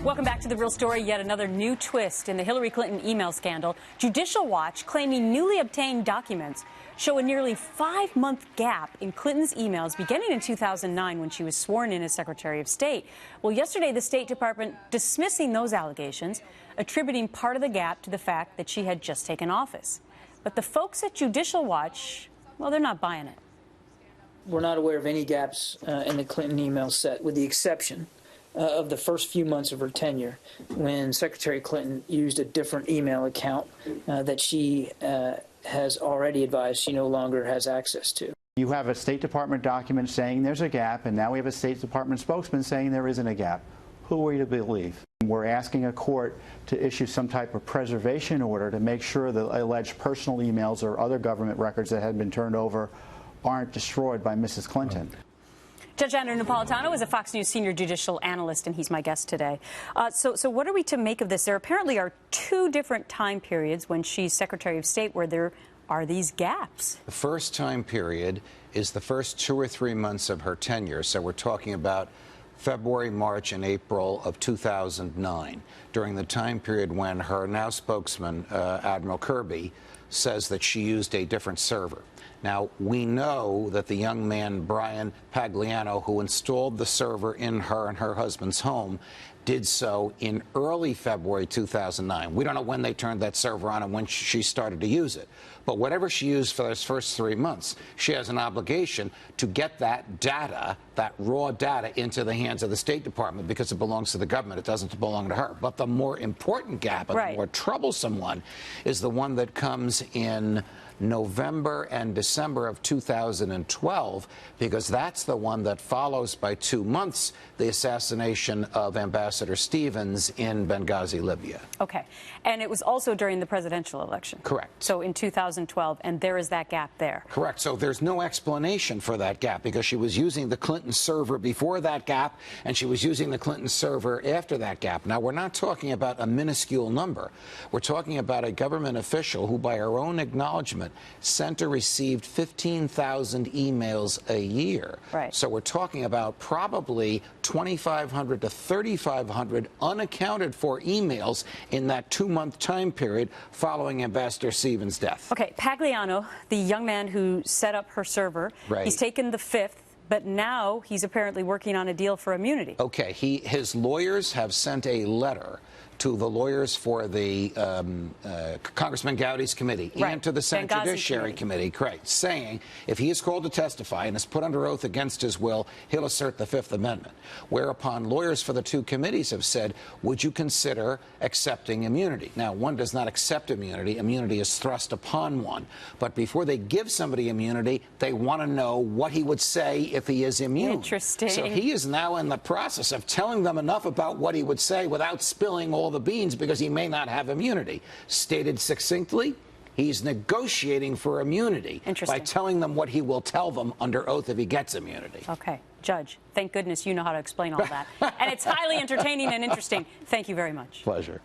Welcome back to The Real Story. Yet another new twist in the Hillary Clinton email scandal. Judicial Watch claiming newly obtained documents show a nearly 5-month gap in Clinton's emails beginning in 2009 when she was sworn in as Secretary of State. Well, yesterday the State Department dismissing those allegations, attributing part of the gap to the fact that she had just taken office. But the folks at Judicial Watch, well, they're not buying it. We're not aware of any gaps in the Clinton email set, with the exception of the first few months of her tenure, when Secretary Clinton used a different email account that she has already advised she no longer has access to. You have a State Department document saying there's a gap, and now we have a State Department spokesman saying there isn't a gap. Who are you to believe? We're asking a court to issue some type of preservation order to make sure the alleged personal emails or other government records that had been turned over aren't destroyed by Mrs. Clinton. Judge Andrew Napolitano is a Fox News senior judicial analyst, and he's my guest today. So what are we to make of this? There apparently are two different time periods when she's Secretary of State where there are these gaps. The first time period is the first 2 or 3 months of her tenure. So we're talking about February, March, and April of 2009, during the time period when her now spokesman, Admiral Kirby, says that she used a different server. Now, we know that the young man, Brian Pagliano, who installed the server in her and her husband's home, did so in early February 2009. We don't know when they turned that server on and when she started to use it. But whatever she used for those first 3 months, she has an obligation to get that data, that raw data, into the hands of the State Department, because it belongs to the government. It doesn't belong to her. But the more important gap, and the more troublesome one, is the one that comes in November and December of 2012, because that's the one that follows by 2 months the assassination of Ambassador Stevens in Benghazi, Libya. Okay. And it was also during the presidential election. Correct. So in 2012, and there is that gap there. Correct. So there's no explanation for that gap, because she was using the Clinton server before that gap, and she was using the Clinton server after that gap. Now, we're not talking about a minuscule number. We're talking about a government official who, by her own acknowledgement, sent or received 15,000 emails a year. Right. So we're talking about probably 2,500 to 3,500 unaccounted for emails in that 2-month time period following Ambassador Stevens' death. Okay, Pagliano, the young man who set up her server, he's taken the 5th, but now he's apparently working on a deal for immunity. Okay, his lawyers have sent a letter to the lawyers for the Congressman Gowdy's committee and to the Senate Benghazi Judiciary Committee, correct, saying if he is called to testify and is put under oath against his will, he'll assert the Fifth Amendment. Whereupon lawyers for the two committees have said, would you consider accepting immunity? Now, one does not accept immunity. Immunity is thrust upon one. But before they give somebody immunity, they want to know what he would say if he is immune. Interesting. So he is now in the process of telling them enough about what he would say without spilling all the beans, because he may not have immunity. Stated succinctly, he's negotiating for immunity by telling them what he will tell them under oath if he gets immunity. Okay. Judge, thank goodness you know how to explain all that. And it's highly entertaining and interesting. Thank you very much. Pleasure.